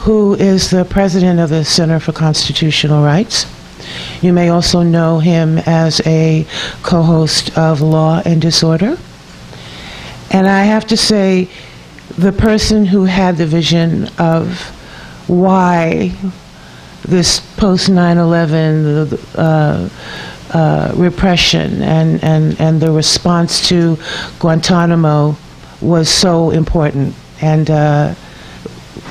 who is the president of the Center for Constitutional Rights. You may also know him as a co-host of Law and Disorder. And I have to say, the person who had the vision of why this post-9/11 repression and the response to Guantanamo was so important. And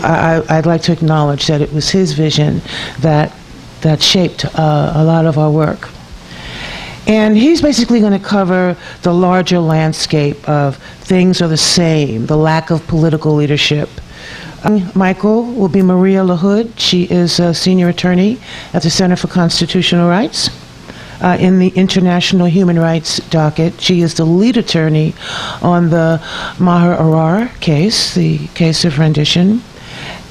I'd like to acknowledge that it was his vision that shaped a lot of our work. And he's basically going to cover the larger landscape of things are the same, the lack of political leadership. Michael will be Maria LaHood. She is a senior attorney at the Center for Constitutional Rights. In the International Human Rights docket, she is the lead attorney on the Maher Arar case, the case of rendition.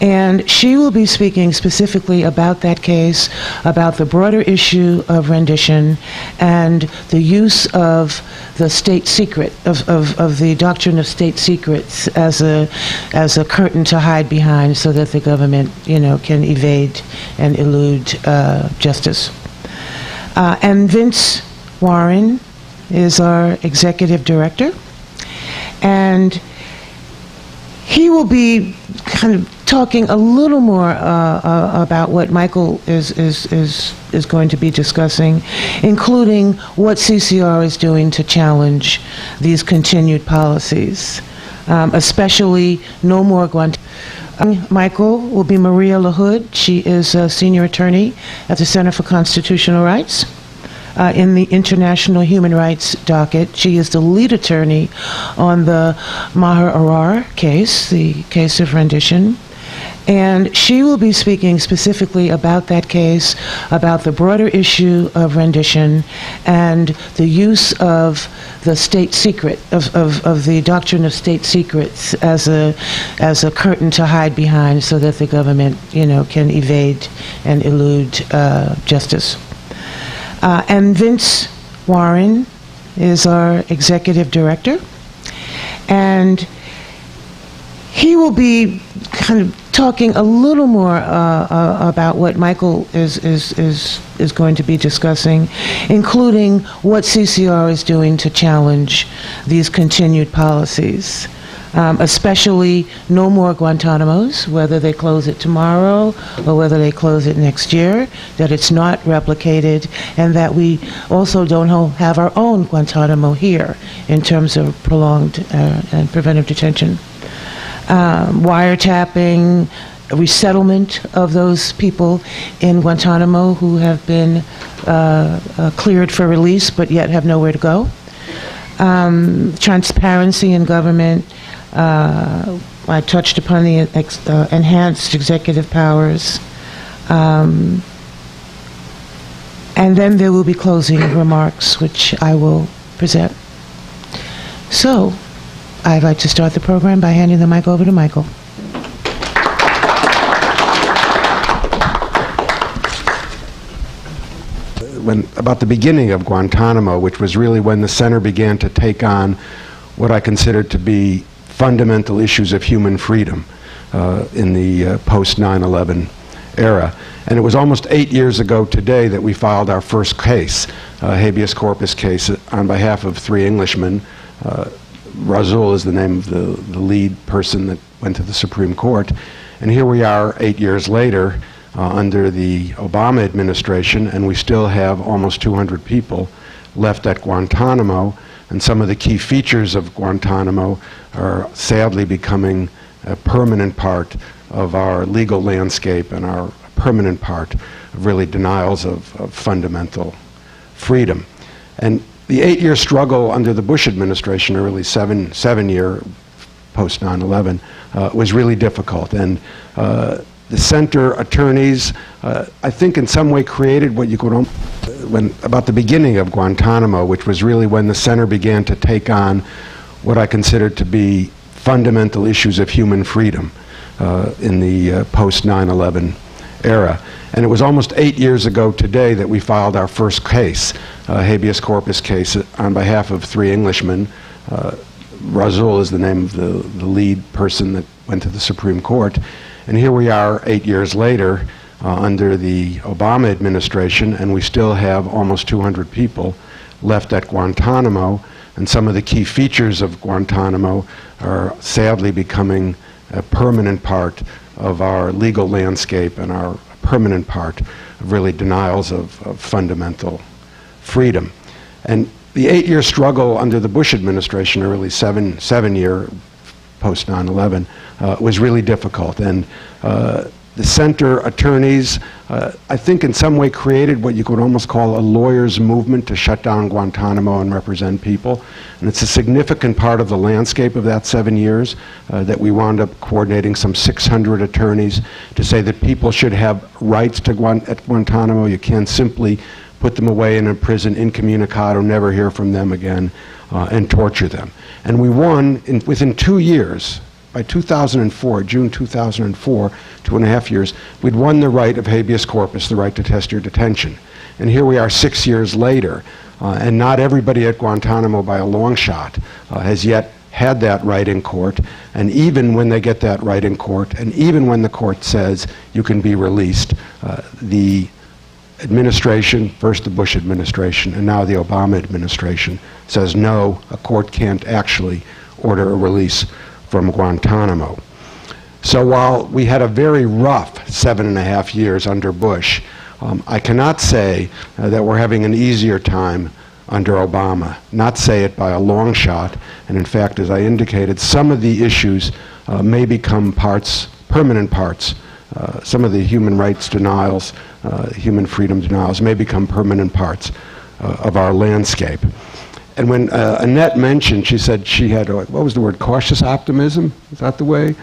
And she will be speaking specifically about that case, about the broader issue of rendition and the use of the state secret, of the doctrine of state secrets as a curtain to hide behind so that the government, can evade and elude justice. And Vince Warren is our executive director. And he will be kind of talking a little more about what Michael is going to be discussing, including what CCR is doing to challenge these continued policies, especially no more Guantanamo. Michael will be Maria LaHood. She is a senior attorney at the Center for Constitutional Rights. In the International Human Rights docket, she is the lead attorney on the Maher Arar case, the case of rendition. And she will be speaking specifically about that case, about the broader issue of rendition and the use of the state secret, of the doctrine of state secrets as a curtain to hide behind so that the government, can evade and elude justice. And Vince Warren is our executive director. And he will be kind of talking a little more about what Michael is going to be discussing, including what CCR is doing to challenge these continued policies, especially no more Guantanamos, whether they close it tomorrow or whether they close it next year, that it's not replicated, and that we also don't have our own Guantanamo here in terms of prolonged and preventive detention. Wiretapping, resettlement of those people in Guantanamo who have been cleared for release but yet have nowhere to go. Transparency in government. I touched upon the enhanced executive powers. And then there will be closing remarks, which I will present. So, I'd like to start the program by handing the mic over to Michael. About the beginning of Guantanamo, which was really when the center began to take on what I considered to be fundamental issues of human freedom in the post-9/11 era. And it was almost 8 years ago today that we filed our first case, habeas corpus case, on behalf of 3 Englishmen. Razul is the name of the lead person that went to the Supreme Court. And here we are 8 years later under the Obama administration, and we still have almost 200 people left at Guantanamo. And some of the key features of Guantanamo are sadly becoming a permanent part of our legal landscape and are a permanent part of really denials of fundamental freedom. And the 8-year struggle under the Bush administration, or really seven-year post 9/11, was really difficult. And the center attorneys, I think in some way created what you could about the beginning of Guantanamo, which was really when the center began to take on what I considered to be fundamental issues of human freedom in the post 9/11 era. And it was almost 8 years ago today that we filed our first case, habeas corpus case, on behalf of 3 Englishmen. Razul is the name of the lead person that went to the Supreme Court. And here we are 8 years later under the Obama administration, and we still have almost 200 people left at Guantanamo, and some of the key features of Guantanamo are sadly becoming a permanent part of our legal landscape and our permanent part of really denials of fundamental freedom. And the 8-year struggle under the Bush administration, or really seven-year post 9/11, was really difficult. And the center attorneys, I think in some way created what you could almost call a lawyer's movement to shut down Guantanamo and represent people. And it's a significant part of the landscape of that 7 years that we wound up coordinating some 600 attorneys to say that people should have rights to at Guantanamo. You can't simply put them away in a prison incommunicado, never hear from them again, and torture them. And we won within 2 years. By 2004, June 2004, 2.5 years, we'd won the right of habeas corpus, the right to test your detention. And here we are 6 years later, and not everybody at Guantanamo by a long shot has yet had that right in court. And even when they get that right in court, and even when the court says you can be released, the administration, first the Bush administration, and now the Obama administration, says no, a court can't actually order a release from Guantanamo. So while we had a very rough 7.5 years under Bush, I cannot say that we're having an easier time under Obama. Not say it by a long shot. And in fact, as I indicated, some of the issues may become permanent parts. Some of the human rights denials, human freedom denials may become permanent parts of our landscape. And when Annette mentioned, she said she had, what was the word, cautious optimism? Is that the way?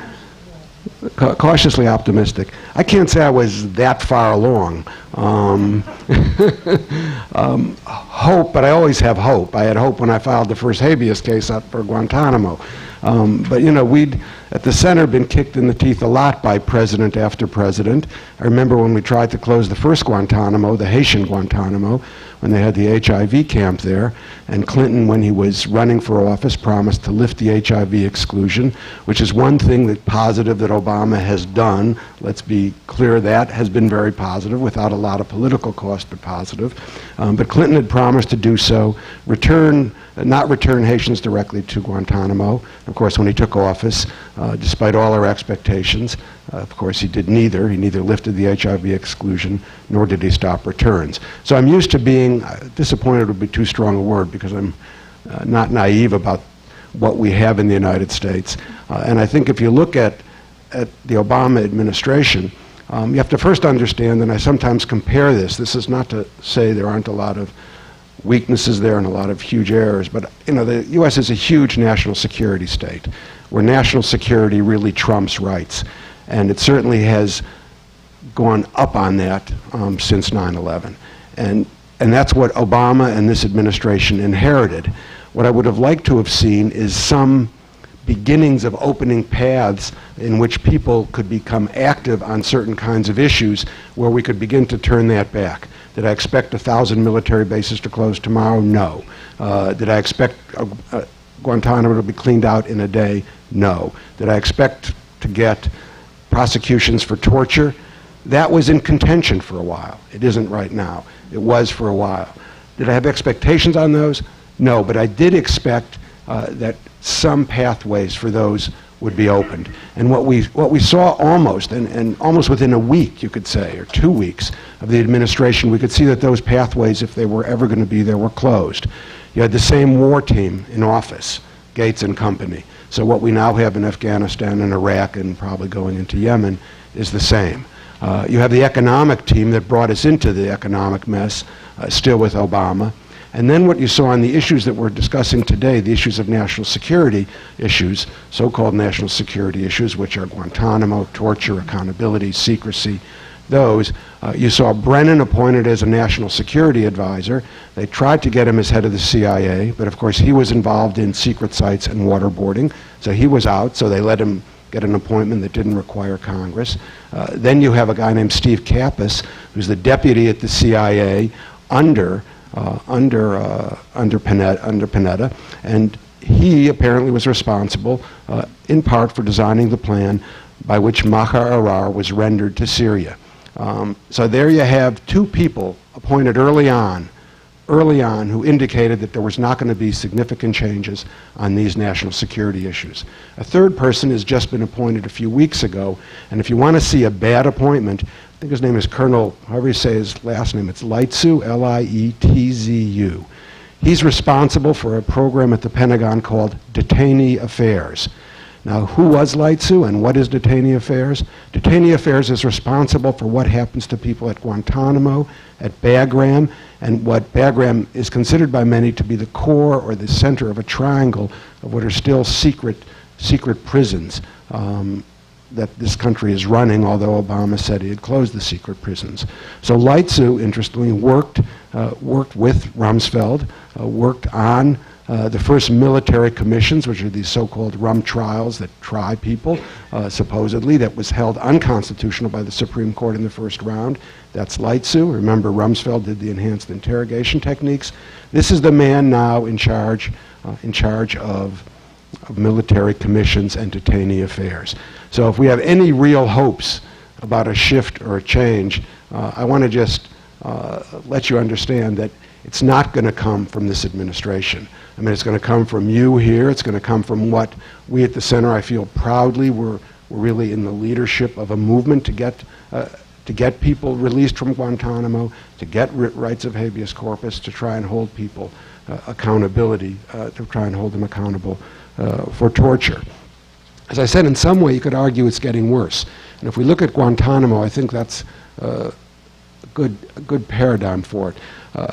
Cautiously optimistic. I can't say I was that far along. Hope, but I always have hope. I had hope when I filed the first habeas case up for Guantanamo. But you know, we'd at the center been kicked in the teeth a lot by president after president. I remember when we tried to close the first Guantanamo, the Haitian Guantanamo, when they had the HIV camp there, and Clinton, when he was running for office, promised to lift the HIV exclusion, which is one thing that positive that Obama has done. Let's be clear, that has been very positive, without a lot of political cost, but positive. But Clinton had promised to do so, not return Haitians directly to Guantanamo. Of course, when he took office, despite all our expectations, of course, he did neither. He neither lifted the HIV exclusion, nor did he stop returns. So I'm used to being, disappointed would be too strong a word, because I'm not naive about what we have in the United States. And I think if you look at the Obama administration, you have to first understand, and I sometimes compare this is not to say there aren't a lot of weaknesses there and a lot of huge errors, but you know, the U.S. is a huge national security state, where national security really trumps rights. And it certainly has gone up on that since 9/11. And that's what Obama and this administration inherited. What I would have liked to have seen is some beginnings of opening paths in which people could become active on certain kinds of issues, where we could begin to turn that back. Did I expect 1,000 military bases to close tomorrow? No. Did I expect Guantanamo to be cleaned out in a day? No. Did I expect to get prosecutions for torture? That was in contention for a while. It isn't right now. It was for a while. Did I have expectations on those? No, but I did expect that some pathways for those would be opened. And what we saw almost, and almost within a week, you could say, or 2 weeks of the administration, we could see that those pathways, if they were ever going to be there, were closed. You had the same war team in office, Gates and company. So what we now have in Afghanistan and Iraq, and probably going into Yemen, is the same. You have the economic team that brought us into the economic mess, still with Obama. And then what you saw on the issues that we're discussing today, the issues of national security issues, so-called national security issues, which are Guantanamo, torture, accountability, secrecy, those, you saw Brennan appointed as a national security advisor. They tried to get him as head of the CIA, but of course he was involved in secret sites and waterboarding, so he was out, so they let him get an appointment that didn't require Congress. Then you have a guy named Steve Kappas, who's the deputy at the CIA under Panetta, and he apparently was responsible in part for designing the plan by which Maher Arar was rendered to Syria. So there you have two people appointed early on who indicated that there was not going to be significant changes on these national security issues. A third person has just been appointed a few weeks ago, and if you want to see a bad appointment, I think his name is Colonel, however you say his last name, it's Lietzu, L-I-E-T-Z-U. He's responsible for a program at the Pentagon called Detainee Affairs. Now, who was Lietzu and what is Detainee Affairs? Detainee Affairs is responsible for what happens to people at Guantanamo, at Bagram, and what Bagram is considered by many to be the core or the center of a triangle of what are still secret prisons that this country is running, although Obama said he had closed the secret prisons. So Lietzu, interestingly, worked with Rumsfeld, worked on the first military commissions, which are these so-called rum trials that try people, supposedly, that was held unconstitutional by the Supreme Court in the first round. That's Lietzu. Remember, Rumsfeld did the enhanced interrogation techniques. This is the man now in charge of military commissions and detainee affairs. So if we have any real hopes about a shift or a change, I want to just let you understand that it's not going to come from this administration. I mean, it's going to come from you here. It's going to come from what we at the center, I feel proudly, we're really in the leadership of a movement to get people released from Guantanamo, to get rights of habeas corpus, to try and hold people accountability, to try and hold them accountable for torture. As I said, in some way, you could argue it's getting worse. And if we look at Guantanamo, I think that's a good paradigm for it.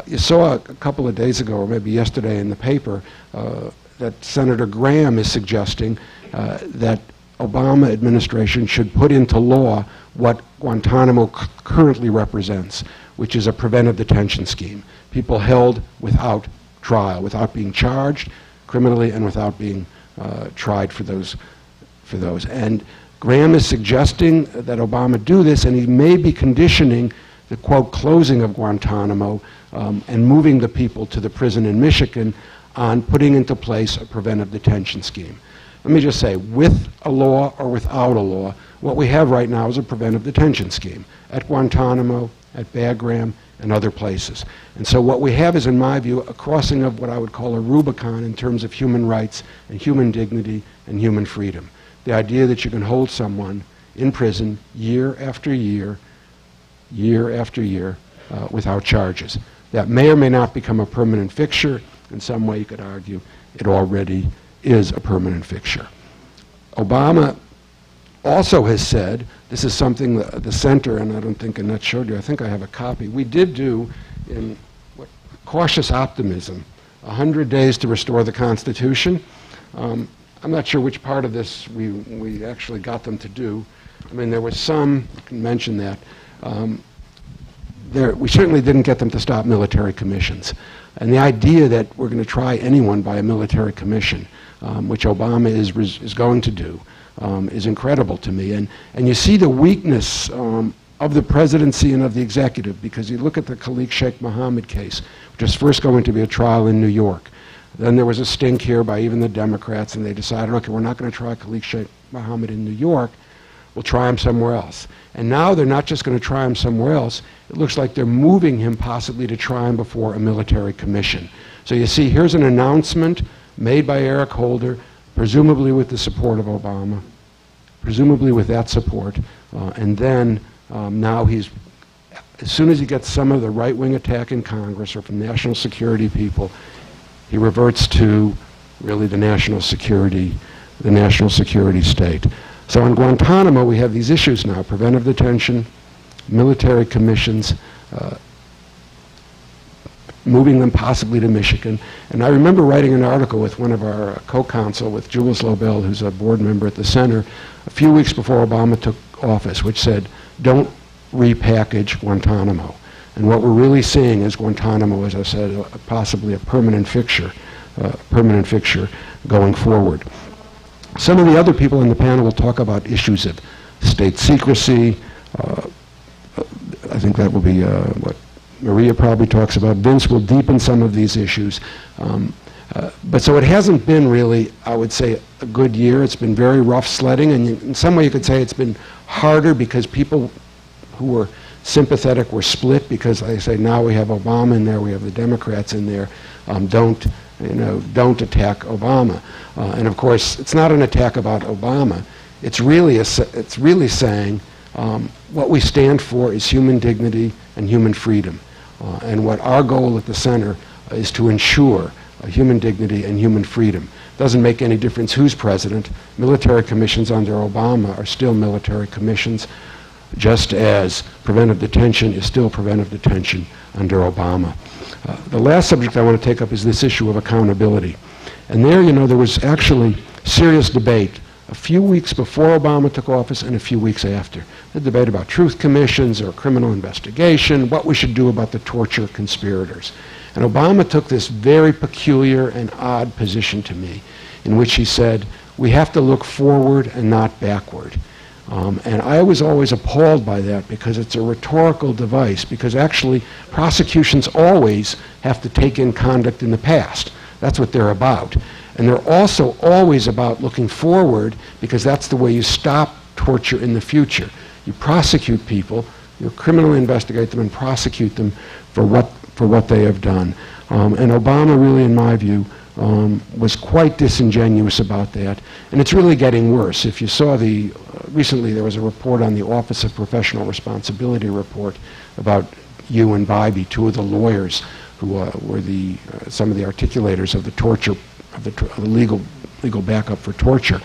You saw a couple of days ago, or maybe yesterday in the paper, that Senator Graham is suggesting that Obama administration should put into law what Guantanamo currently represents, which is a preventive detention scheme. People held without trial, without being charged criminally and without being tried for those. And Graham is suggesting that Obama do this, and he may be conditioning the, quote, closing of Guantanamo and moving the people to the prison in Michigan on putting into place a preventive detention scheme. Let me just say, with a law or without a law, what we have right now is a preventive detention scheme at Guantanamo, at Bagram, and other places. And so what we have is, in my view, a crossing of what I would call a Rubicon in terms of human rights and human dignity and human freedom. The idea that you can hold someone in prison year after year, without charges. That may or may not become a permanent fixture. In some way, you could argue it already is a permanent fixture. Obama also has said, this is something that the center, and I don't think Annette showed you, I think I have a copy, we did do in cautious optimism, 100 days to restore the Constitution. I'm not sure which part of this we actually got them to do. I mean, there was some, I can mention that, we certainly didn't get them to stop military commissions. And the idea that we're going to try anyone by a military commission, which Obama is going to do, is incredible to me. And you see the weakness of the presidency and of the executive, because you look at the Khalid Sheikh Mohammed case, which was first going to be a trial in New York. Then there was a stink here by even the Democrats, and they decided, okay, we're not going to try Khalid Sheikh Mohammed in New York. We'll try him somewhere else. And now they're not just going to try him somewhere else. It looks like they're moving him possibly to try him before a military commission. So you see, here's an announcement made by Eric Holder, presumably with the support of Obama, presumably with that support, and then now he's, as soon as he gets some of the right-wing attack in Congress or from national security people, he reverts to really the national security state. So in Guantanamo, we have these issues now: preventive detention, military commissions, moving them possibly to Michigan. And I remember writing an article with one of our co-counsel, with Julius Lobel, who's a board member at the center, a few weeks before Obama took office, which said, don't repackage Guantanamo. And what we're really seeing is Guantanamo, as I said, possibly a permanent fixture going forward. Some of the other people in the panel will talk about issues of state secrecy. I think that will be what Maria probably talks about. Vince will deepen some of these issues. But so it hasn't been really, I would say, a good year. It's been very rough sledding, and in some way you could say it's been harder because people who were sympathetic were split, because I say now we have Obama in there, we have the Democrats in there. Don't attack Obama. And of course, it's not an attack about Obama. It's really saying what we stand for is human dignity and human freedom. And what our goal at the center is to ensure human dignity and human freedom. Doesn't make any difference who's president. Military commissions under Obama are still military commissions, just as preventive detention is still preventive detention under Obama. The last subject I want to take up is this issue of accountability. And there, there was actually serious debate a few weeks before Obama took office and a few weeks after. The debate about truth commissions or criminal investigation, what we should do about the torture conspirators. And Obama took this very peculiar and odd position to me, in which he said, we have to look forward and not backward. And I was always appalled by that, because it's a rhetorical device, because actually prosecutions always have to take in conduct in the past. That's what they're about. And they're also always about looking forward, because that's the way you stop torture in the future. You prosecute people, you criminally investigate them and prosecute them for what they have done. And Obama really, in my view, was quite disingenuous about that. And it's really getting worse. If you saw recently there was a report on the Office of Professional Responsibility report about you and Bybee, two of the lawyers who were some of the articulators of the torture, of the legal backup for torture.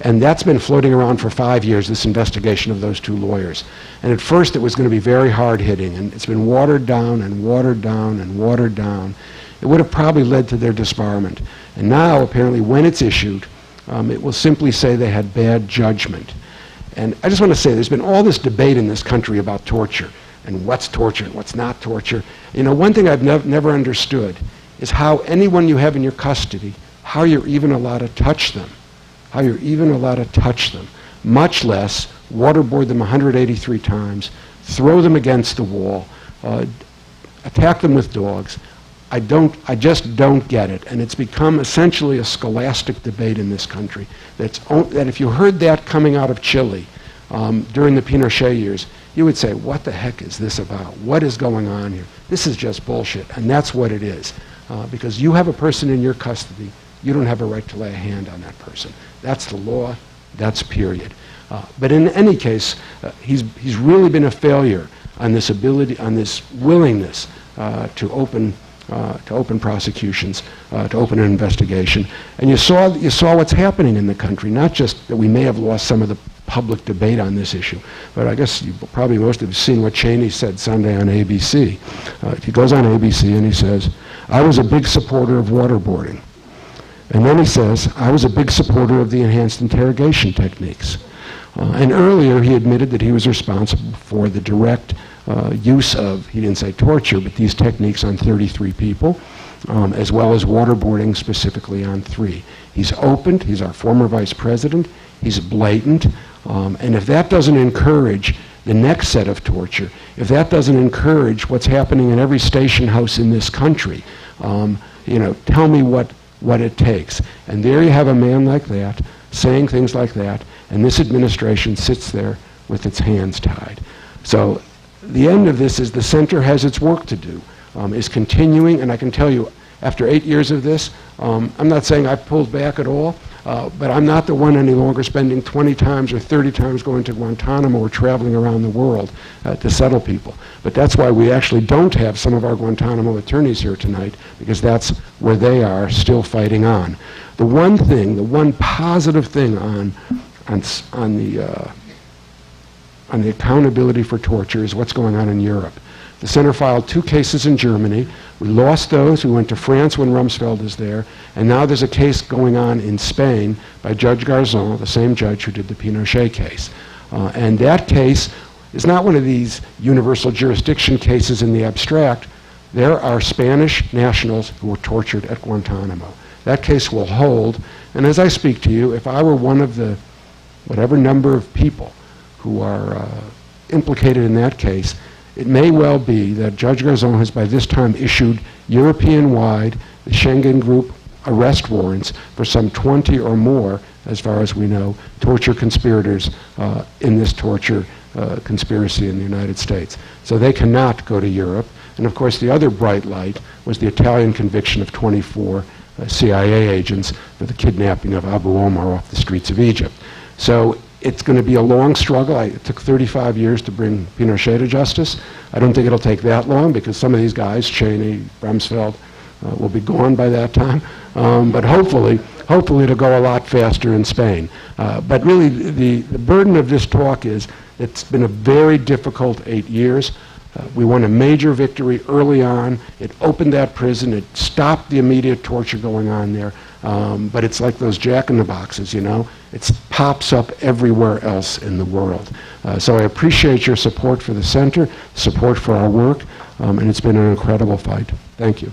And that's been floating around for 5 years, this investigation of those two lawyers. And at first it was going to be very hard-hitting, and it's been watered down and watered down and watered down. It would have probably led to their disbarment. And now, apparently, when it's issued, it will simply say they had bad judgment. And I just want to say, there's been all this debate in this country about torture, and what's torture and what's not torture. One thing I've never understood is how anyone you have in your custody, how you're even allowed to touch them. How you're even allowed to touch them, much less waterboard them 183 times, throw them against the wall, attack them with dogs. I just don't get it. And it's become essentially a scholastic debate in this country. That if you heard that coming out of Chile during the Pinochet years, you would say, what the heck is this about? What is going on here? This is just bullshit. And that's what it is. Because you have a person in your custody, you don't have a right to lay a hand on that person. That's the law. That's period. But in any case, he's really been a failure on this ability, on this willingness to open prosecutions, to open an investigation. And you saw what's happening in the country. Not just that we may have lost some of the public debate on this issue, but I guess you probably most have seen what Cheney said Sunday on ABC. He goes on ABC and he says, "I was a big supporter of waterboarding." And then he says, "I was a big supporter of the enhanced interrogation techniques." And earlier he admitted that he was responsible for the direct use of, he didn't say torture, but these techniques on 33 people, as well as waterboarding specifically on 3. He's opened, he's our former vice president, he's blatant, and if that doesn't encourage the next set of torture, if that doesn't encourage what's happening in every station house in this country, tell me what it takes. And there you have a man like that saying things like that, and this administration sits there with its hands tied. So the end of this is the center has its work to do, is continuing, and I can tell you, after 8 years of this, I'm not saying I've pulled back at all, but I'm not the one any longer spending 20 times or 30 times going to Guantanamo or traveling around the world to settle people. But that's why we actually don't have some of our Guantanamo attorneys here tonight, because that's where they are still fighting on. The one positive thing on the accountability for torture is what's going on in Europe. The center filed 2 cases in Germany. We lost those. We went to France when Rumsfeld was there. And now there's a case going on in Spain by Judge Garzón, the same judge who did the Pinochet case. And that case is not one of these universal jurisdiction cases in the abstract. There are Spanish nationals who were tortured at Guantanamo. That case will hold. And as I speak to you, if I were one of the whatever number of people who are implicated in that case, it may well be that Judge Garzón has by this time issued European-wide, the Schengen group arrest warrants for some 20 or more, as far as we know, torture conspirators in this torture conspiracy in the United States. So they cannot go to Europe. And of course, the other bright light was the Italian conviction of 24 CIA agents for the kidnapping of Abu Omar off the streets of Egypt. So it's going to be a long struggle. It took 35 years to bring Pinochet to justice. I don't think it'll take that long because some of these guys, Cheney, Rumsfeld, will be gone by that time. But hopefully it'll go a lot faster in Spain. But really, the burden of this talk is it's been a very difficult 8 years. We won a major victory early on. It opened that prison. It stopped the immediate torture going on there. But it's like those jack-in-the-boxes, you know. It pops up everywhere else in the world. So I appreciate your support for the center, support for our work, and it's been an incredible fight. Thank you.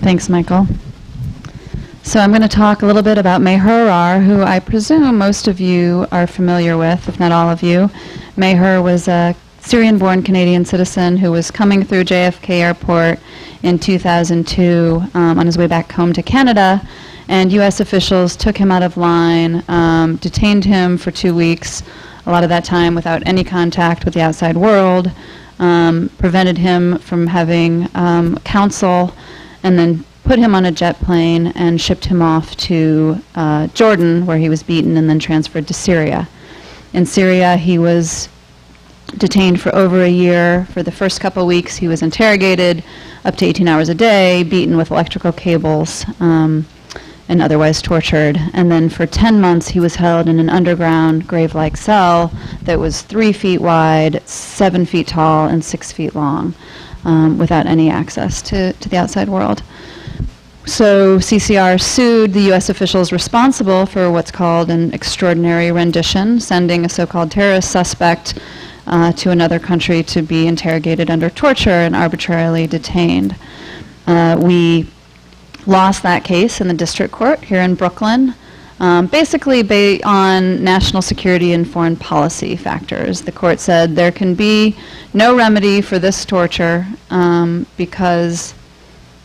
Thanks, Michael. So I'm going to talk a little bit about Meher Arar, who I presume most of you are familiar with, if not all of you. Meher was a Syrian-born Canadian citizen who was coming through JFK Airport in 2002 on his way back home to Canada, and U.S. officials took him out of line, detained him for 2 weeks, a lot of that time without any contact with the outside world, prevented him from having counsel, and then put him on a jet plane and shipped him off to Jordan, where he was beaten and then transferred to Syria. In Syria, he was detained for over a year. For the first couple weeks, he was interrogated up to 18 hours a day, beaten with electrical cables, and otherwise tortured. And then for 10 months, he was held in an underground grave-like cell that was 3 feet wide, 7 feet tall, and 6 feet long, without any access to the outside world. So CCR sued the U.S. officials responsible for what's called an extraordinary rendition, sending a so-called terrorist suspect to another country to be interrogated under torture and arbitrarily detained. We lost that case in the district court here in Brooklyn, basically on national security and foreign policy factors. The court said there can be no remedy for this torture because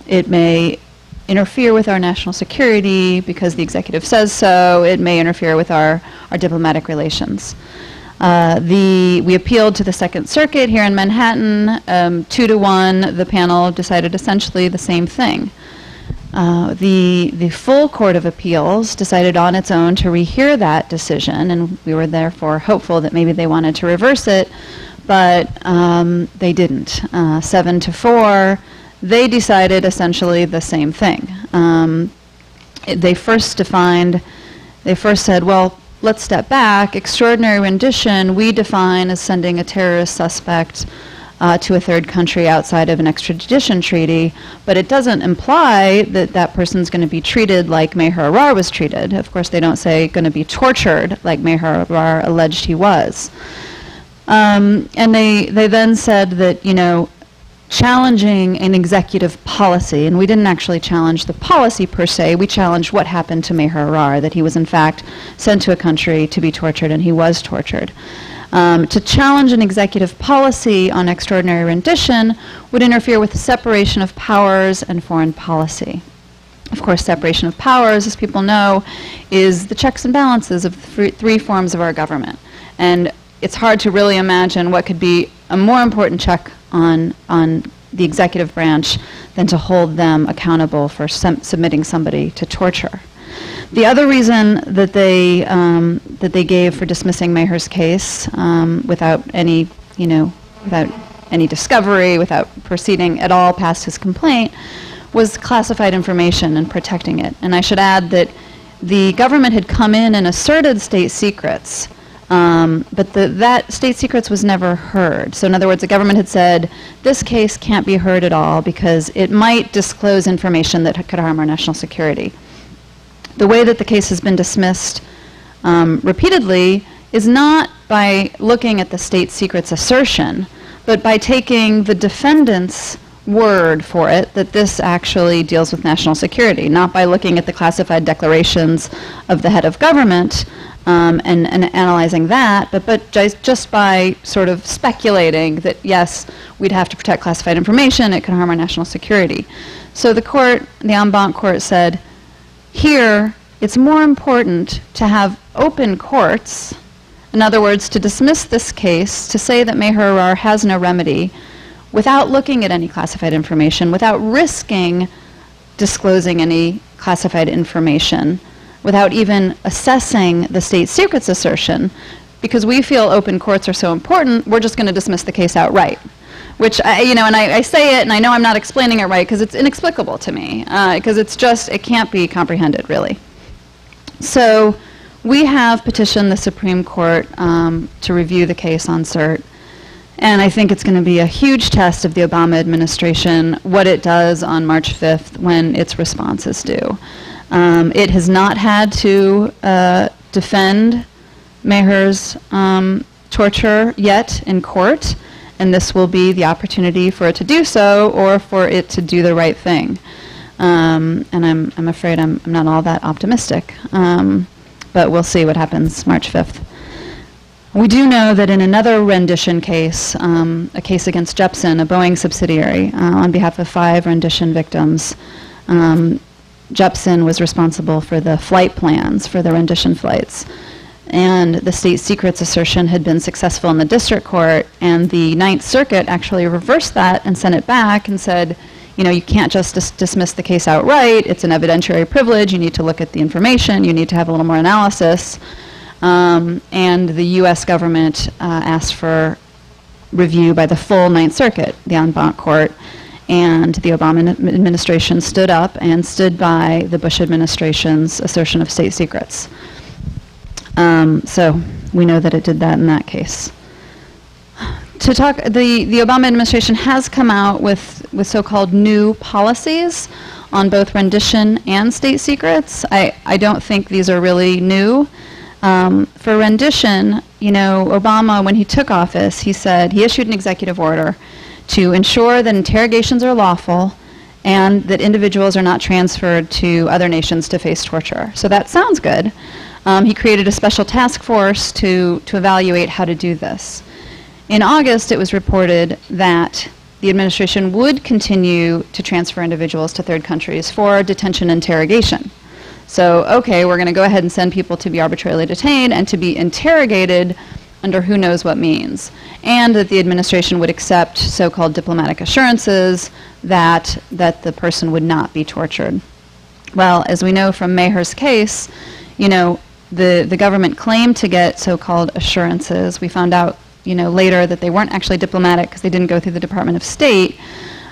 it may interfere with our national security, because the executive says so. It may interfere with our diplomatic relations. We appealed to the Second Circuit here in Manhattan. 2-1, the panel decided essentially the same thing. The full Court of Appeals decided on its own to rehear that decision, and we were therefore hopeful that maybe they wanted to reverse it, but they didn't. 7-4, they decided essentially the same thing. They first said, well, let's step back. Extraordinary rendition, we define as sending a terrorist suspect to a third country outside of an extradition treaty, but it doesn't imply that that person's going to be treated like Meher Arar was treated. Of course, they don't say going to be tortured like Meher Arar alleged he was. And they then said that, you know, challenging an executive policy, and we didn't actually challenge the policy per se, we challenged what happened to Meher Arar, that he was in fact sent to a country to be tortured, and he was tortured. To challenge an executive policy on extraordinary rendition would interfere with the separation of powers and foreign policy. Of course, separation of powers, as people know, is the checks and balances of the three forms of our government. And it's hard to really imagine what could be a more important check on the executive branch than to hold them accountable for submitting somebody to torture. The other reason that they gave for dismissing Meher's case without any discovery, without proceeding at all past his complaint, was classified information and protecting it. And I should add that the government had come in and asserted state secrets, but that state secrets was never heard. So in other words, the government had said, this case can't be heard at all because it might disclose information that could harm our national security. The way that the case has been dismissed repeatedly is not by looking at the state secrets assertion, but by taking the defendant's word for it that this actually deals with national security, not by looking at the classified declarations of the head of government and analyzing that, but just by sort of speculating that, yes, we'd have to protect classified information, it could harm our national security. So the court, the en banc court, said, here, it's more important to have open courts, in other words, to dismiss this case, to say that Meher Arar has no remedy, without looking at any classified information, without risking disclosing any classified information, without even assessing the state secrets assertion, because we feel open courts are so important, we're just going to dismiss the case outright. Which, I say it, and I know I'm not explaining it right, because it's inexplicable to me, because it's just, it can't be comprehended, really. So we have petitioned the Supreme Court to review the case on cert, and I think it's going to be a huge test of the Obama administration, what it does on March 5th when its response is due. It has not had to defend Meher's torture yet in court, and this will be the opportunity for it to do so, or for it to do the right thing. And I'm afraid I'm not all that optimistic, but we'll see what happens March 5th. We do know that in another rendition case, a case against Jepsen, a Boeing subsidiary, on behalf of 5 rendition victims, Jepsen was responsible for the flight plans for the rendition flights. And the state secrets assertion had been successful in the district court, and the Ninth Circuit actually reversed that and sent it back and said, you can't just dismiss the case outright. It's an evidentiary privilege. You need to look at the information. You need to have a little more analysis. And the U.S. government asked for review by the full Ninth Circuit, the en banc court, and the Obama administration stood up and stood by the Bush administration's assertion of state secrets. So we know that it did that in that case. The Obama administration has come out with so-called new policies on both rendition and state secrets. I don't think these are really new. For rendition, Obama, when he took office, he issued an executive order to ensure that interrogations are lawful and that individuals are not transferred to other nations to face torture. So that sounds good. He created a special task force to evaluate how to do this. In August, it was reported that the administration would continue to transfer individuals to third countries for detention and interrogation. So, okay, we're going to go ahead and send people to be arbitrarily detained and to be interrogated under who knows what means. And that the administration would accept so-called diplomatic assurances that the person would not be tortured. Well, as we know from Meher's case, the government claimed to get so-called assurances. We found out later that they weren't actually diplomatic because they didn't go through the Department of State,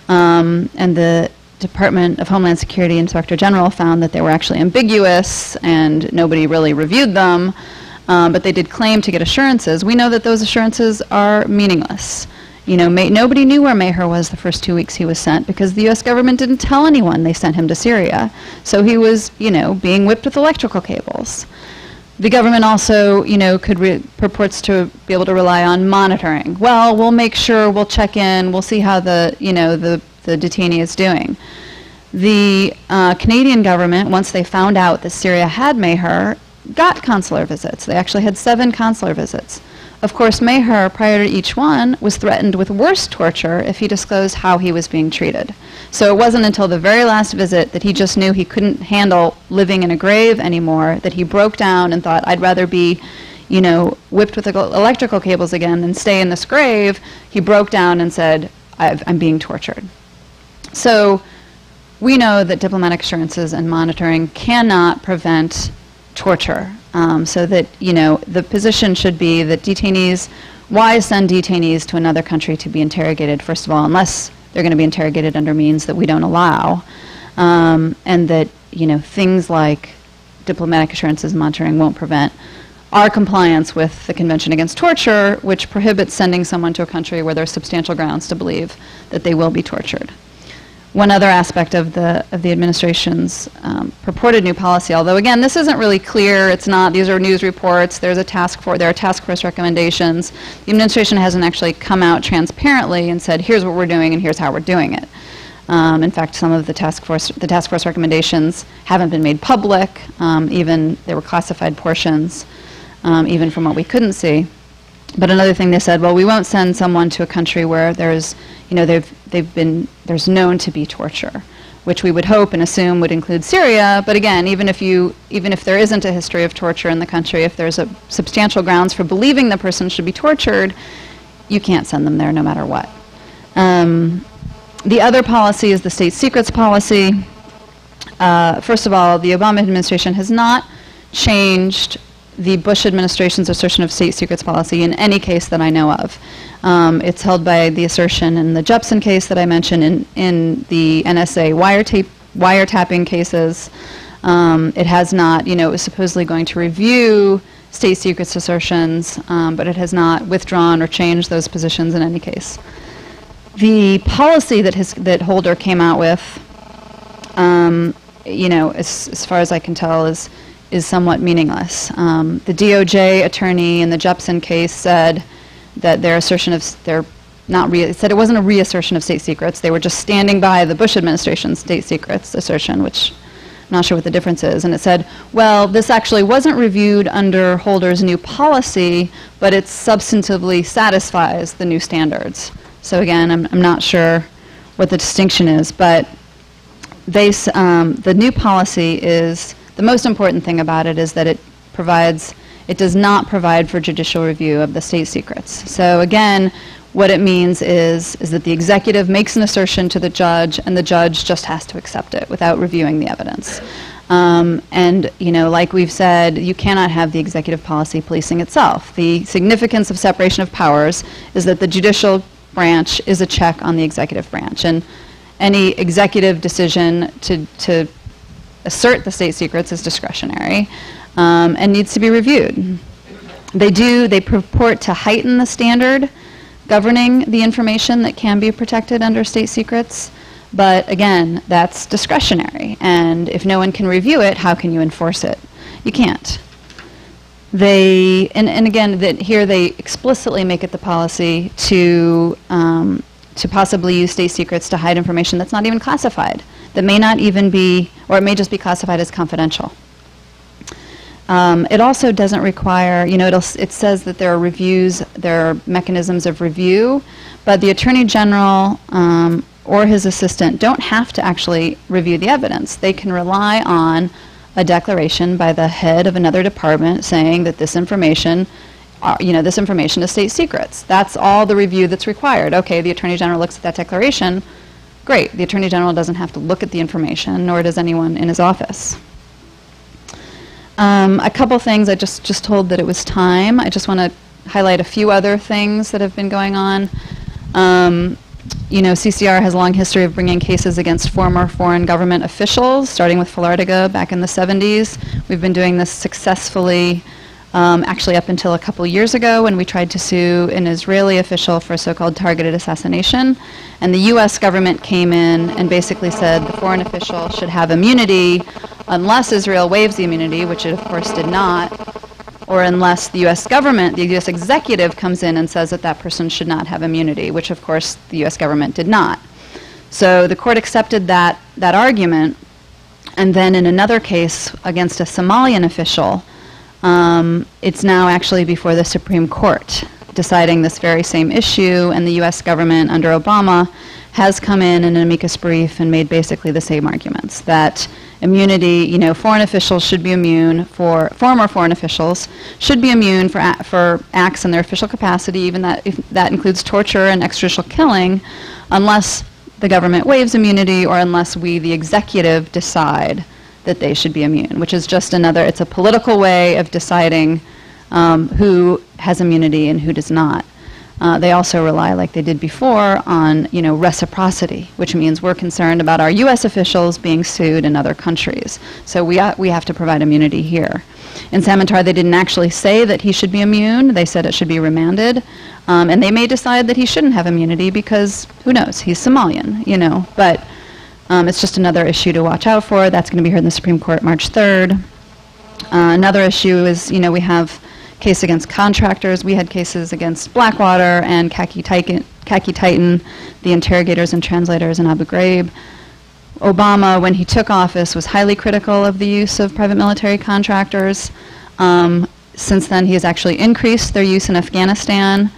and the Department of Homeland Security Inspector General found that they were actually ambiguous and nobody really reviewed them, but they did claim to get assurances. We know that those assurances are meaningless. Nobody knew where Meher was the first 2 weeks he was sent because the U.S. government didn't tell anyone they sent him to Syria. So he was, being whipped with electrical cables. The government also, purports to be able to rely on monitoring. Well, we'll make sure, we'll check in, we'll see how the detainee is doing. The Canadian government, once they found out that Syria had Meher, got consular visits. They actually had 7 consular visits. Of course, Meher, prior to each one, was threatened with worse torture if he disclosed how he was being treated. So it wasn't until the very last visit that he just knew he couldn't handle living in a grave anymore, that he broke down and thought, I'd rather be, whipped with electrical cables again than stay in this grave. He broke down and said, I'm being tortured. So we know that diplomatic assurances and monitoring cannot prevent torture. So that, the position should be that detainees, why send detainees to another country to be interrogated, first of all, unless they're going to be interrogated under means that we don't allow, and that, things like diplomatic assurances and monitoring won't prevent our compliance with the Convention Against Torture, which prohibits sending someone to a country where there are substantial grounds to believe that they will be tortured. one other aspect of the administration's purported new policy, although again, this isn't really clear. It's not. These are news reports. There are task force recommendations. The administration hasn't actually come out transparently and said, "Here's what we're doing, and here's how we're doing it." In fact, some of the task force recommendations haven't been made public. Even there were classified portions, even from what we couldn't see. But another thing they said, well, we won't send someone to a country where there's, there's known to be torture, which we would hope and assume would include Syria. But again, even if there isn't a history of torture in the country, if there's a substantial grounds for believing the person should be tortured, you can't send them there no matter what. The other policy is the state secrets policy. First of all, the Obama administration has not changed the Bush administration's assertion of state secrets policy in any case that I know of. It's held by the assertion in the Jepsen case that I mentioned, in the NSA wiretapping cases. It has not, it was supposedly going to review state secrets assertions, but it has not withdrawn or changed those positions in any case. The policy that Holder came out with, as far as I can tell, is somewhat meaningless. The DOJ attorney in the Jepsen case said that their assertion of said it wasn't a reassertion of state secrets. They were just standing by the Bush administration's state secrets assertion, which I'm not sure what the difference is. And it said, well, this actually wasn't reviewed under Holder's new policy, but it substantively satisfies the new standards. So again, I'm not sure what the distinction is, but the new policy is, the most important thing about it is that it does not provide for judicial review of the state secrets. So again, what it means is that the executive makes an assertion to the judge, and the judge just has to accept it without reviewing the evidence. And like we've said, you cannot have the executive policy policing itself. The significance of separation of powers is that the judicial branch is a check on the executive branch, and any executive decision to assert the state secrets is discretionary and needs to be reviewed. They purport to heighten the standard governing the information that can be protected under state secrets, but again, that's discretionary, and if no one can review it, how can you enforce it? You can't. And again, here they explicitly make it the policy to possibly use state secrets to hide information that's not even classified, that may not even be, or it may just be classified as confidential. It also doesn't require, it says that there are reviews, there are mechanisms of review, but the Attorney General or his assistant don't have to actually review the evidence. They can rely on a declaration by the head of another department saying that this information is state secrets. That's all the review that's required. Okay, the Attorney General looks at that declaration. Great, the Attorney General doesn't have to look at the information, nor does anyone in his office. A couple things, I just told that it was time. I just want to highlight a few other things that have been going on. CCR has a long history of bringing cases against former foreign government officials, starting with Filartiga back in the 70s. We've been doing this successfully actually up until a couple years ago when we tried to sue an Israeli official for so-called targeted assassination. And the US government came in and basically said the foreign official should have immunity unless Israel waives the immunity, which it of course did not, or unless the US government, the US executive comes in and says that that person should not have immunity, which of course the US government did not. So the court accepted that argument, and then in another case against a Somalian official, it's now actually before the Supreme Court deciding this very same issue, and the US government under Obama has come in an amicus brief and made basically the same arguments, that immunity, foreign officials should be immune, former foreign officials should be immune for acts in their official capacity, even if that includes torture and extrajudicial killing, unless the government waives immunity or unless we, the executive, decide that they should be immune, which is just it's a political way of deciding who has immunity and who does not. They also rely, like they did before, on reciprocity, which means we're concerned about our U.S. officials being sued in other countries. So we have to provide immunity here. In Samantar, they didn't actually say that he should be immune. They said it should be remanded. And they may decide that he shouldn't have immunity because, who knows, he's Somalian, But It's just another issue to watch out for. That's going to be heard in the Supreme Court March 3rd. Another issue is, we have case against contractors. We had cases against Blackwater and Khaki Titan, the interrogators and translators in Abu Ghraib. Obama, when he took office, was highly critical of the use of private military contractors. Since then, he has actually increased their use in Afghanistan.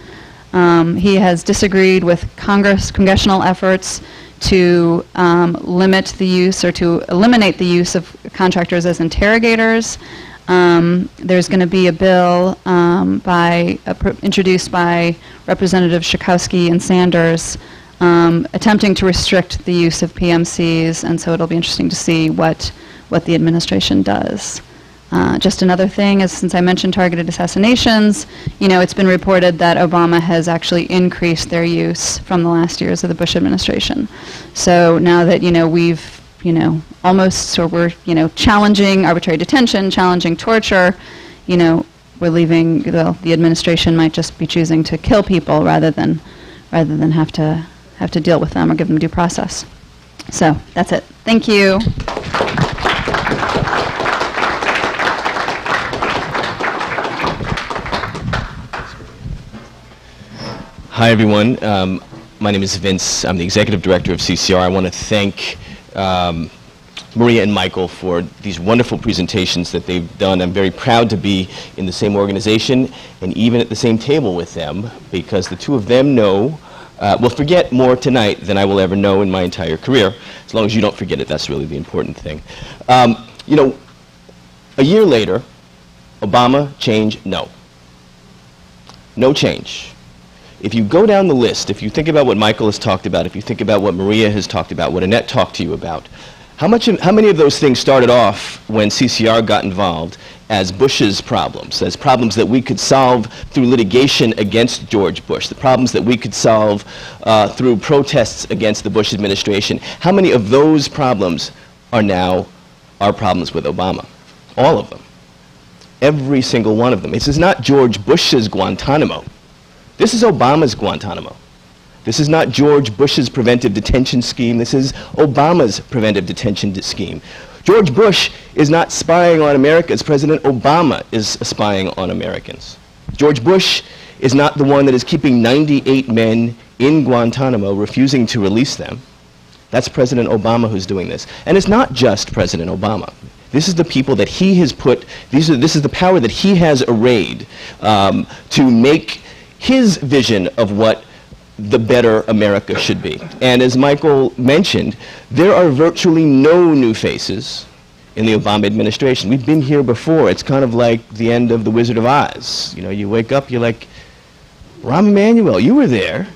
He has disagreed with congressional efforts to limit the use or to eliminate the use of contractors as interrogators. There's going to be a bill introduced by Representatives Schakowsky and Sanders attempting to restrict the use of PMCs, and so it'll be interesting to see what the administration does. Just another thing is, since I mentioned targeted assassinations, it's been reported that Obama has actually increased their use from the last years of the Bush administration. So now that, we've, almost, or we're, challenging arbitrary detention, challenging torture, we're leaving, the administration might just be choosing to kill people rather than have to deal with them or give them due process. So that's it. Thank you. Hi, everyone. My name is Vince. I'm the executive director of CCR. I want to thank Maria and Michael for these wonderful presentations that they've done. I'm very proud to be in the same organization and even at the same table with them, because the two of them will forget more tonight than I will ever know in my entire career. As long as you don't forget it, that's really the important thing. A year later, Obama change, no. No change. If you go down the list, if you think about what Michael has talked about, if you think about what Maria has talked about, what Annette talked to you about, how many of those things started off when CCR got involved as Bush's problems, as problems that we could solve through litigation against George Bush, the problems that we could solve through protests against the Bush administration? How many of those problems are now our problems with Obama? All of them. Every single one of them. This is not George Bush's Guantanamo. This is Obama's Guantanamo. This is not George Bush's preventive detention scheme. This is Obama's preventive detention scheme. George Bush is not spying on Americans. President Obama is spying on Americans. George Bush is not the one that is keeping 98 men in Guantanamo, refusing to release them. That's President Obama who's doing this. And it's not just President Obama. This is the people that he has put, this is the power that he has arrayed to make his vision of what the better America should be. And as Michael mentioned, there are virtually no new faces in the Obama administration. We've been here before. It's kind of like the end of The Wizard of Oz. You wake up, you're like, Rahm Emanuel, you were there.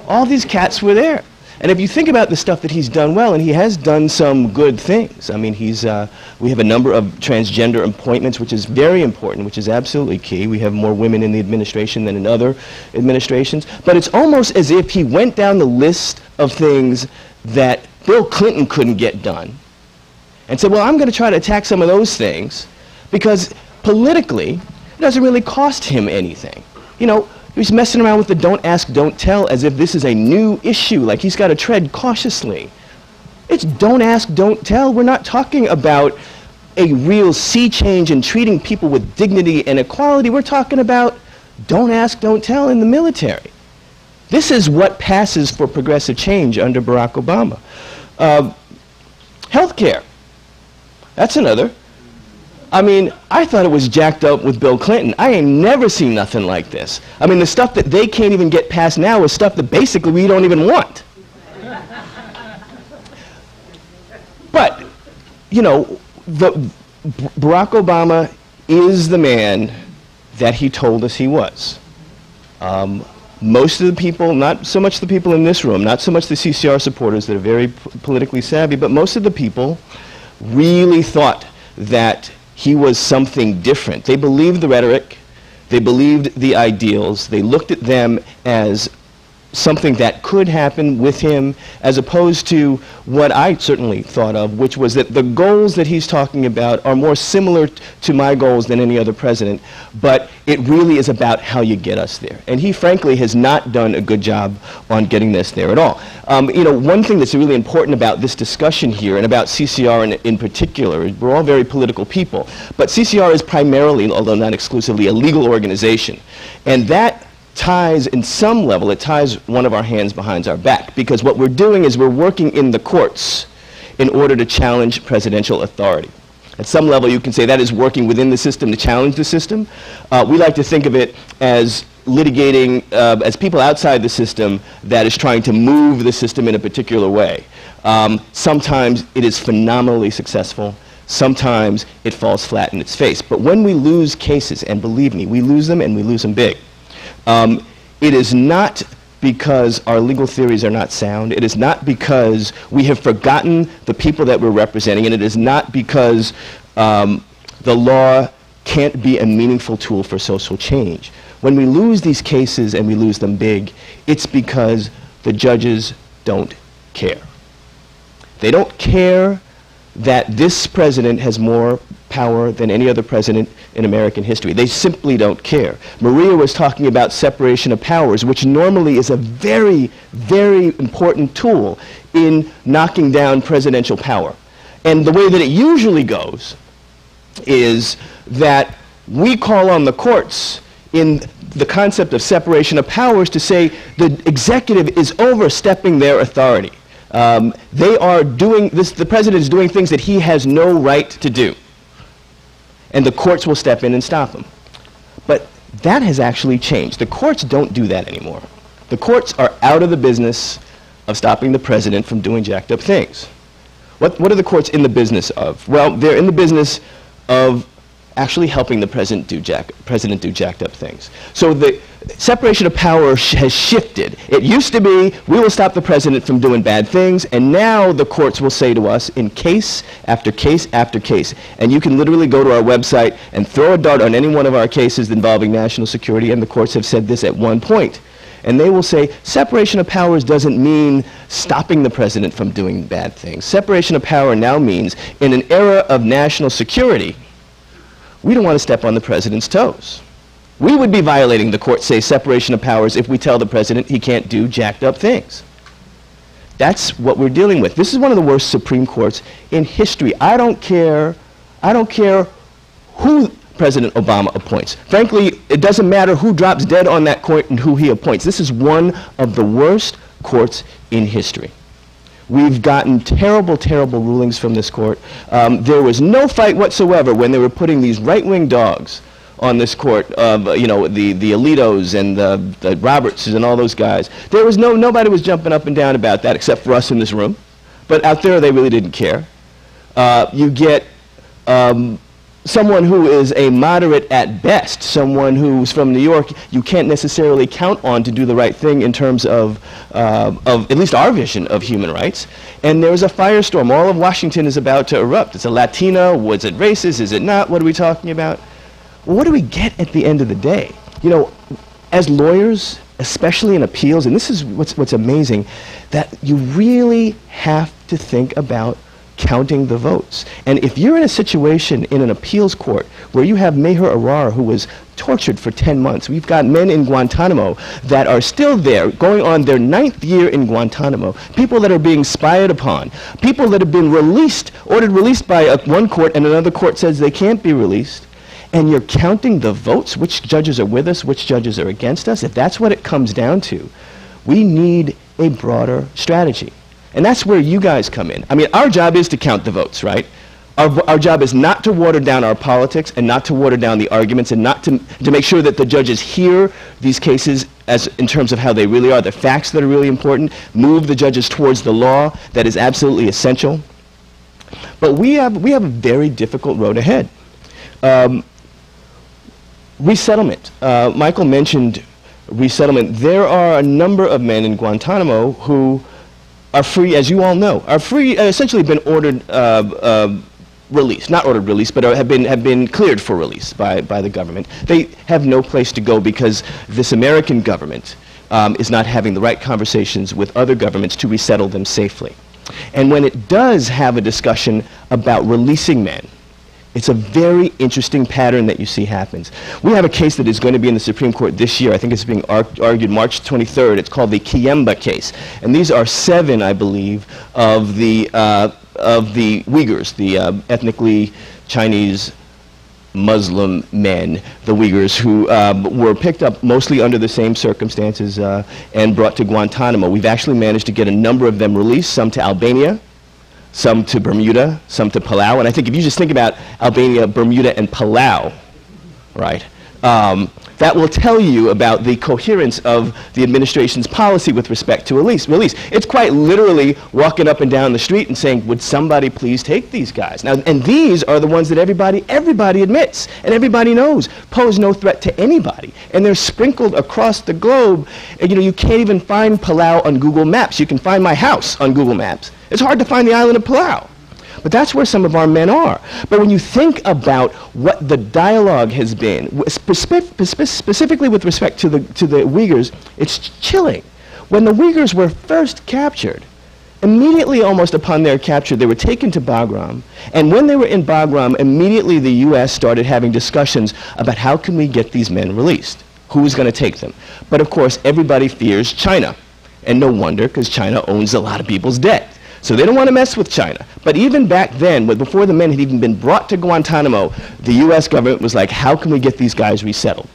All these cats were there. And if you think about the stuff that he's done well, and he has done some good things. I mean, we have a number of transgender appointments, which is very important, which is absolutely key. We have more women in the administration than in other administrations. But it's almost as if he went down the list of things that Bill Clinton couldn't get done and said, well, I'm going to try to attack some of those things because politically, it doesn't really cost him anything. He's messing around with the don't ask, don't tell as if this is a new issue, like he's got to tread cautiously. It's don't ask, don't tell. We're not talking about a real sea change in treating people with dignity and equality. We're talking about don't ask, don't tell in the military. This is what passes for progressive change under Barack Obama. Healthcare. That's another. I mean, I thought it was jacked up with Bill Clinton. I ain't never seen nothing like this. I mean, the stuff that they can't even get past now is stuff that basically we don't even want. But, Barack Obama is the man that he told us he was. Most of the people, not so much the people in this room, not so much the CCR supporters that are very politically savvy, but most of the people really thought that he was something different. They believed the rhetoric, they believed the ideals, they looked at them as something that could happen with him, as opposed to what I certainly thought of, which was that the goals that he's talking about are more similar to my goals than any other president, but it really is about how you get us there. And he, frankly, has not done a good job on getting us there at all. You know, one thing that's really important about this discussion here, and about CCR in particular, we're all very political people, but CCR is primarily, although not exclusively, a legal organization. And that ties, in some level, it ties one of our hands behind our back, because what we're doing is we're working in the courts in order to challenge presidential authority. At some level, you can say that is working within the system to challenge the system. We like to think of it as litigating, as people outside the system that is trying to move the system in a particular way. Sometimes it is phenomenally successful. Sometimes it falls flat in its face. But when we lose cases, and believe me, we lose them and we lose them big, it is not because our legal theories are not sound. It is not because we have forgotten the people that we're representing, and it is not because the law can't be a meaningful tool for social change. When we lose these cases and we lose them big, it's because the judges don't care. They don't care that this president has more power than any other president in American history. They simply don't care. Maria was talking about separation of powers, which normally is a very, very important tool in knocking down presidential power. And the way that it usually goes is that we call on the courts in the concept of separation of powers to say the executive is overstepping their authority. They are doing this, the president is doing things that he has no right to do. And the courts will step in and stop him. But that has actually changed. The courts don't do that anymore. The courts are out of the business of stopping the president from doing jacked up things. What are the courts in the business of? Well, they're in the business of actually helping the president do jacked up things. So the separation of power has shifted. It used to be, we will stop the president from doing bad things, and now the courts will say to us in case after case after case, and you can literally go to our website and throw a dart on any one of our cases involving national security, and the courts have said this at one point. And they will say, separation of powers doesn't mean stopping the president from doing bad things. Separation of power now means, in an era of national security, we don't want to step on the president's toes. We would be violating the court, say, separation of powers if we tell the president he can't do jacked up things. That's what we're dealing with. This is one of the worst Supreme Courts in history. I don't care who President Obama appoints. Frankly, it doesn't matter who drops dead on that court and who he appoints. This is one of the worst courts in history. We've gotten terrible, terrible rulings from this court. There was no fight whatsoever when they were putting these right-wing dogs on this court, you know, the Alitos and the Robertses and all those guys. There was nobody was jumping up and down about that except for us in this room. But out there, they really didn't care. You get someone who is a moderate at best, someone who's from New York, you can't necessarily count on to do the right thing in terms of at least our vision of human rights. And there's a firestorm. All of Washington is about to erupt. It's a Latino. Was it racist? Is it not? What are we talking about? Well, what do we get at the end of the day? You know, as lawyers, especially in appeals, and this is what's amazing, that you really have to think about counting the votes. And if you're in a situation in an appeals court where you have Meher Arar, who was tortured for 10 months, we've got men in Guantanamo that are still there, going on their 9th year in Guantanamo, people that are being spied upon, people that have been released, ordered released by one court and another court says they can't be released, and you're counting the votes, which judges are with us, which judges are against us. If that's what it comes down to, we need a broader strategy. And that's where you guys come in. I mean, our job is to count the votes, right? Our job is not to water down our politics and not to water down the arguments and not to make sure that the judges hear these cases as in terms of how they really are, the facts that are really important, move the judges towards the law that is absolutely essential. But we have a very difficult road ahead. Resettlement. Michael mentioned resettlement. There are a number of men in Guantanamo who are free, as you all know, are free, essentially been ordered released, not ordered released, but have been cleared for release by the government. They have no place to go because this American government is not having the right conversations with other governments to resettle them safely. And when it does have a discussion about releasing men, it's a very interesting pattern that you see happens. We have a case that is going to be in the Supreme Court this year. I think it's being argued March 23rd. It's called the Kiemba case. And these are 7, I believe, of the Uyghurs, the ethnically Chinese Muslim men, the Uyghurs, who were picked up mostly under the same circumstances and brought to Guantanamo. We've actually managed to get a number of them released, some to Albania, some to Bermuda, some to Palau. And I think if you just think about Albania, Bermuda, and Palau, right, that will tell you about the coherence of the administration's policy with respect to release. It's quite literally walking up and down the street and saying, would somebody please take these guys? Now, and these are the ones that everybody admits and everybody knows pose no threat to anybody. And they're sprinkled across the globe. And, you can't even find Palau on Google Maps. You can find my house on Google Maps. It's hard to find the island of Palau. But that's where some of our men are. But when you think about what the dialogue has been, specifically with respect to the Uyghurs, it's chilling. When the Uyghurs were first captured, immediately almost upon their capture, they were taken to Bagram. And when they were in Bagram, immediately the U.S. started having discussions about how can we get these men released? Who is going to take them? But of course, everybody fears China. And no wonder, because China owns a lot of people's debt. So they don't want to mess with China. But even back then, before the men had even been brought to Guantanamo, the U.S. government was like, how can we get these guys resettled?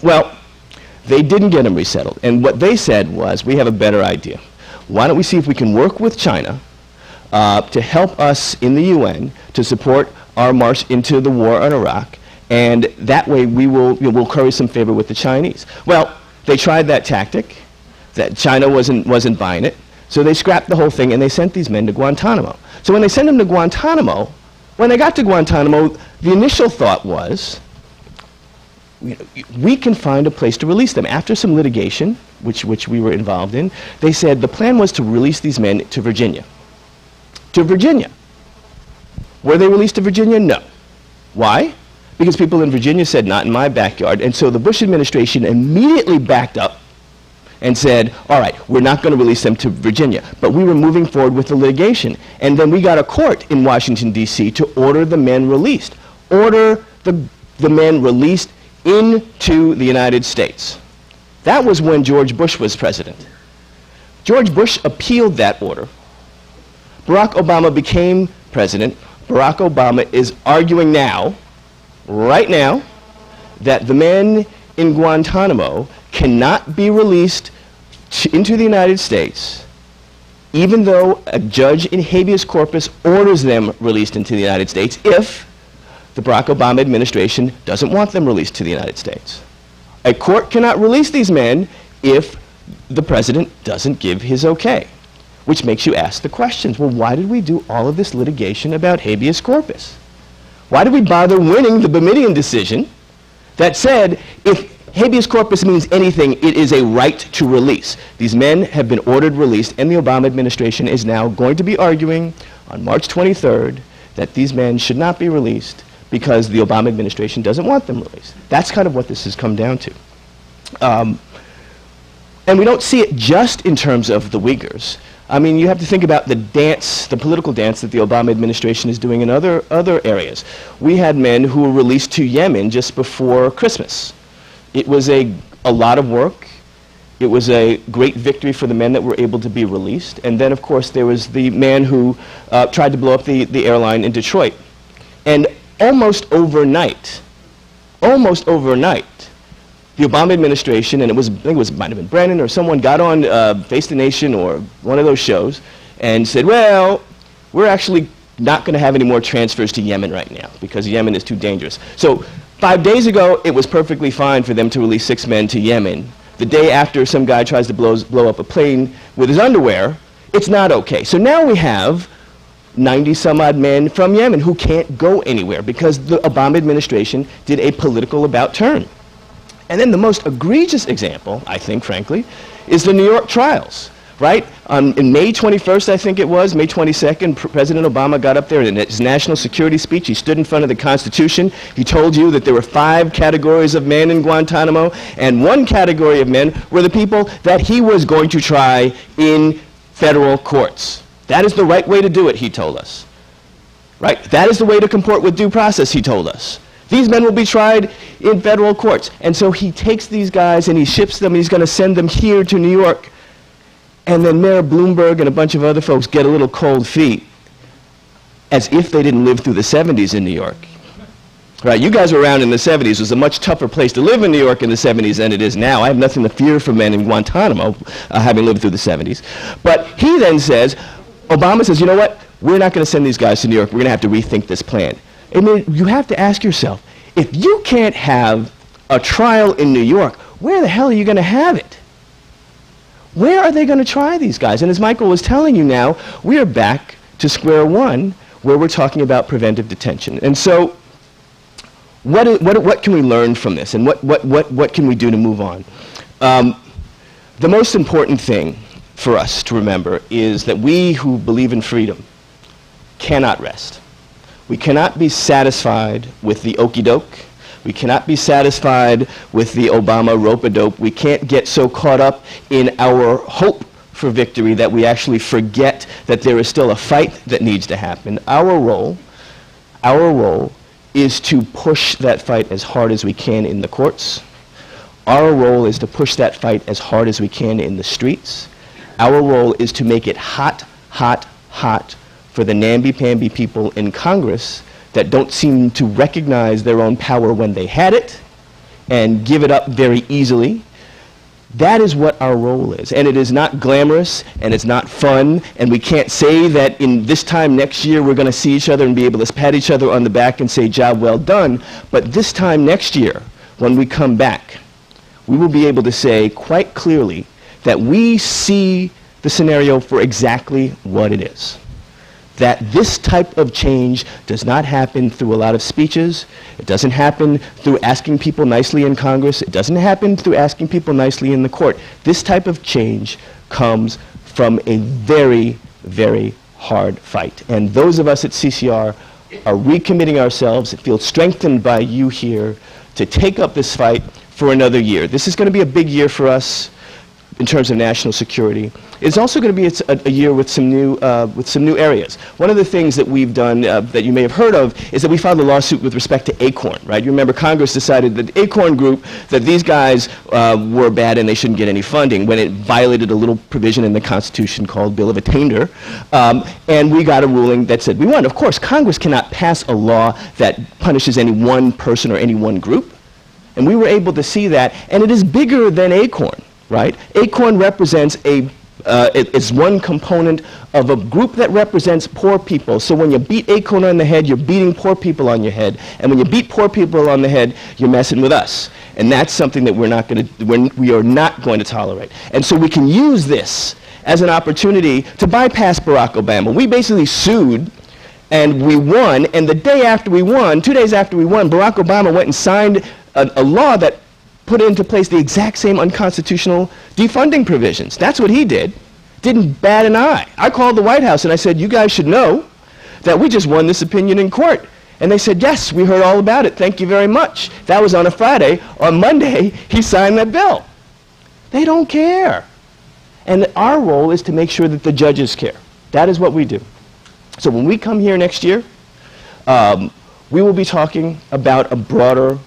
Well, they didn't get them resettled. And what they said was, we have a better idea. Why don't we see if we can work with China to help us in the UN to support our march into the war on Iraq, and that way we'll curry some favor with the Chinese. Well, they tried that tactic. That China wasn't buying it. So they scrapped the whole thing and they sent these men to Guantanamo. So when they sent them to Guantanamo, when they got to Guantanamo, the initial thought was, we can find a place to release them. After some litigation, which we were involved in, they said the plan was to release these men to Virginia. To Virginia. Were they released to Virginia? No. Why? Because people in Virginia said, not in my backyard. And so the Bush administration immediately backed up and said, all right, we're not going to release them to Virginia. But we were moving forward with the litigation. And then we got a court in Washington, D.C. to order the men released. Order the men released into the United States. That was when George Bush was president. George Bush appealed that order. Barack Obama became president. Barack Obama is arguing now, right now, that the men in Guantanamo cannot be released into the United States, even though a judge in habeas corpus orders them released into the United States, if the Barack Obama administration doesn't want them released to the United States. A court cannot release these men if the president doesn't give his okay, which makes you ask the questions. Well, why did we do all of this litigation about habeas corpus? Why did we bother winning the Bermudian decision that said, if habeas corpus means anything, it is a right to release? These men have been ordered released, and the Obama administration is now going to be arguing on March 23rd that these men should not be released because the Obama administration doesn't want them released. That's kind of what this has come down to. And we don't see it just in terms of the Uyghurs. I mean, you have to think about the dance, the political dance that the Obama administration is doing in other areas. We had men who were released to Yemen just before Christmas. It was a lot of work. It was a great victory for the men that were able to be released. And then, of course, there was the man who tried to blow up the airline in Detroit. And almost overnight, the Obama administration, and I think it might have been Brennan or someone, got on Face the Nation or one of those shows and said, well, we're actually not going to have any more transfers to Yemen right now because Yemen is too dangerous. So 5 days ago, it was perfectly fine for them to release 6 men to Yemen. The day after some guy tries to blow up a plane with his underwear, it's not okay. So now we have 90-some-odd men from Yemen who can't go anywhere because the Obama administration did a political about-turn. And then the most egregious example, I think, frankly, is the New York trials, right? In May 21st, I think it was, May 22nd, President Obama got up there in his national security speech. He stood in front of the Constitution. He told you that there were 5 categories of men in Guantanamo, and one category of men were the people that he was going to try in federal courts. That is the right way to do it, he told us. Right? That is the way to comport with due process, he told us. These men will be tried in federal courts. And so he takes these guys and he ships them, and he's going to send them here to New York. And then Mayor Bloomberg and a bunch of other folks get a little cold feet, as if they didn't live through the 70s in New York. Right, you guys were around in the 70s. It was a much tougher place to live in New York in the 70s than it is now. I have nothing to fear from men in Guantanamo, having lived through the 70s. But he then says, Obama says, you know what? We're not going to send these guys to New York. We're going to have to rethink this plan. I mean, you have to ask yourself, if you can't have a trial in New York, where the hell are you going to have it? Where are they going to try these guys? And as Michael was telling you now, we are back to square one, where we're talking about preventive detention. And so what can we learn from this, and what can we do to move on? The most important thing for us to remember is that we who believe in freedom cannot rest. We cannot be satisfied with the okey-doke. We cannot be satisfied with the Obama rope-a-dope. We can't get so caught up in our hope for victory that we actually forget that there is still a fight that needs to happen. Our role is to push that fight as hard as we can in the courts. Our role is to push that fight as hard as we can in the streets. Our role is to make it hot, hot, hot for the namby-pamby people in Congress that don't seem to recognize their own power when they had it and give it up very easily. That is what our role is. And it is not glamorous, and it's not fun, and we can't say that in this time next year we're going to see each other and be able to pat each other on the back and say, job well done. But this time next year, when we come back, we will be able to say quite clearly that we see the scenario for exactly what it is. That this type of change does not happen through a lot of speeches. It doesn't happen through asking people nicely in Congress. It doesn't happen through asking people nicely in the court. This type of change comes from a very, very hard fight. And those of us at CCR are recommitting ourselves, feel strengthened by you here, to take up this fight for another year. This is going to be a big year for us in terms of national security. It's also going to be a year with some new areas. One of the things that we've done that you may have heard of is that we filed a lawsuit with respect to ACORN, right? You remember Congress decided that the ACORN group, that these guys were bad and they shouldn't get any funding when it violated a little provision in the Constitution called Bill of Attainder. And we got a ruling that said we won. Of course, Congress cannot pass a law that punishes any one person or any one group. And we were able to see that, and it is bigger than ACORN, right? ACORN represents it's one component of a group that represents poor people. So when you beat ACORN on the head, you're beating poor people on your head. And when you beat poor people on the head, you're messing with us. And that's something that we are not going to tolerate. And so we can use this as an opportunity to bypass Barack Obama. We basically sued, and we won. And the day after we won, 2 days after we won, Barack Obama went and signed a law that put into place the exact same unconstitutional defunding provisions. That's what he did. Didn't bat an eye. I called the White House and I said, you guys should know that we just won this opinion in court. And they said, yes, we heard all about it. Thank you very much. That was on a Friday. On Monday, he signed that bill. They don't care. And our role is to make sure that the judges care. That is what we do. So when we come here next year, we will be talking about a broader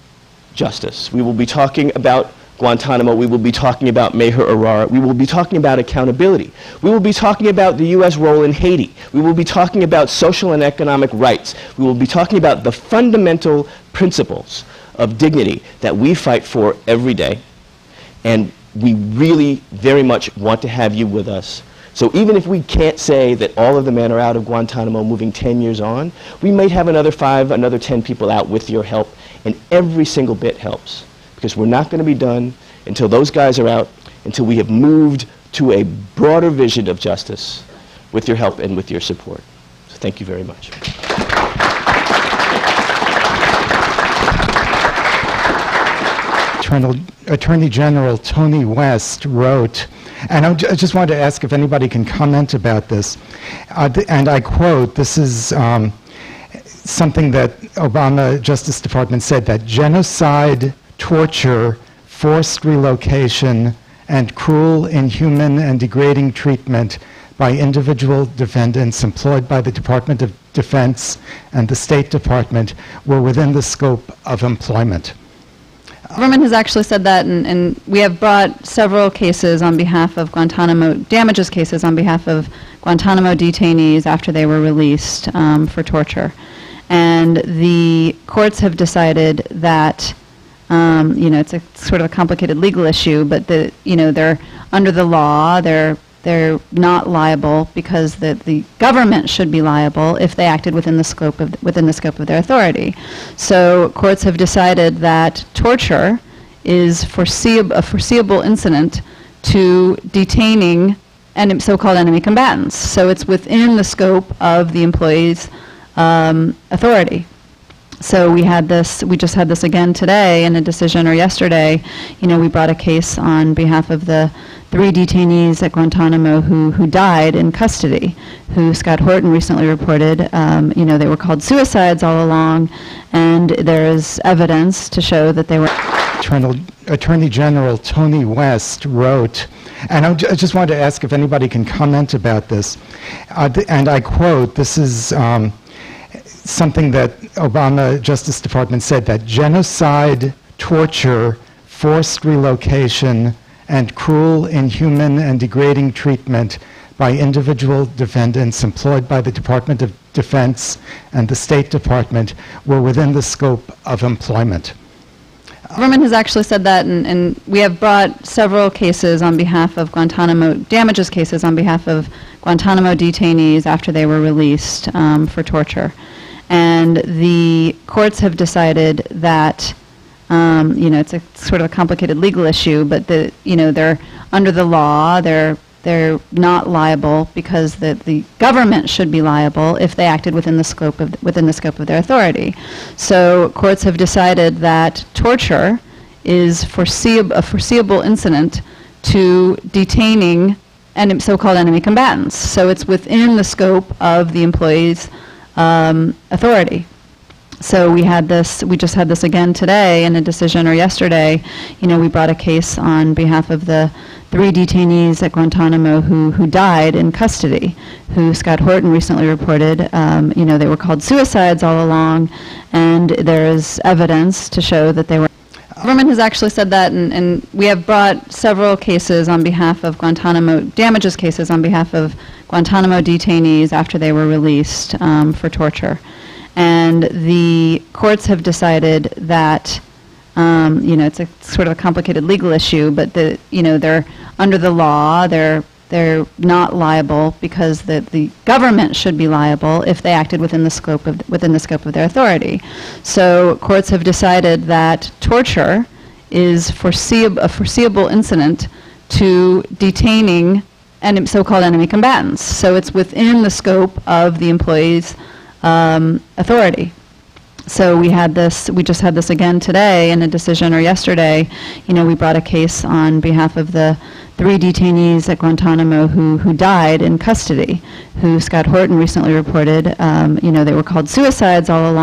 justice. We will be talking about Guantanamo. We will be talking about Meher Arar. We will be talking about accountability. We will be talking about the U.S. role in Haiti. We will be talking about social and economic rights. We will be talking about the fundamental principles of dignity that we fight for every day. And we really very much want to have you with us. So even if we can't say that all of the men are out of Guantanamo moving 10 years on, we might have another 5, another 10 people out with your help. And every single bit helps, because we're not going to be done until those guys are out, until we have moved to a broader vision of justice with your help and with your support. So thank you very much. Attorney General Tony West wrote And I just wanted to ask if anybody can comment about this. And I quote, this is something that Obama Justice Department said, that genocide, torture, forced relocation, and cruel, inhuman, and degrading treatment by individual defendants employed by the Department of Defense and the State Department were within the scope of employment. The government has actually said that, and we have brought several cases on behalf of Guantanamo, damages cases on behalf of Guantanamo detainees after they were released for torture. And the courts have decided that, it's a sort of a complicated legal issue, but they're under the law, they're not liable because the government should be liable if they acted within the scope of their authority. So courts have decided that torture is a foreseeable incident to detaining so-called enemy combatants. So it's within the scope of the employee's authority. So we just had this again today in a decision, or yesterday. We brought a case on behalf of the 3 detainees at Guantanamo who died in custody, who Scott Horton recently reported, they were called suicides all along, and there is evidence to show that they were. Attorney General Tony West wrote, and I just wanted to ask if anybody can comment about this, and I quote, this is something that Obama Justice Department said, that genocide, torture, forced relocation, and cruel, inhuman, and degrading treatment by individual defendants employed by the Department of Defense and the State Department were within the scope of employment. The government has actually said that, and we have brought several cases on behalf of Guantanamo, damages cases on behalf of Guantanamo detainees after they were released for torture. And the courts have decided that, it's a sort of a complicated legal issue, but they're under the law, they're not liable because the government should be liable if they acted within the scope of their authority. So courts have decided that torture is a foreseeable incident to detaining so-called enemy combatants. So it's within the scope of the employee's authority. So we just had this again today in a decision, or yesterday. We brought a case on behalf of the 3 detainees at Guantanamo who died in custody, who Scott Horton recently reported, they were called suicides all along, and there is evidence to show that they were. The government has actually said that, and we have brought several cases on behalf of Guantanamo, damages cases on behalf of Guantanamo detainees after they were released for torture. And the courts have decided that, it's a sort of a complicated legal issue, but they're under the law, they're not liable because the government should be liable if they acted within the scope of their authority. So courts have decided that torture is a foreseeable incident to detaining so-called enemy combatants. So it's within the scope of the employee's authority. So we just had this again today in a decision, or yesterday. We brought a case on behalf of the 3 detainees at Guantanamo who died in custody, who Scott Horton recently reported, they were called suicides all along.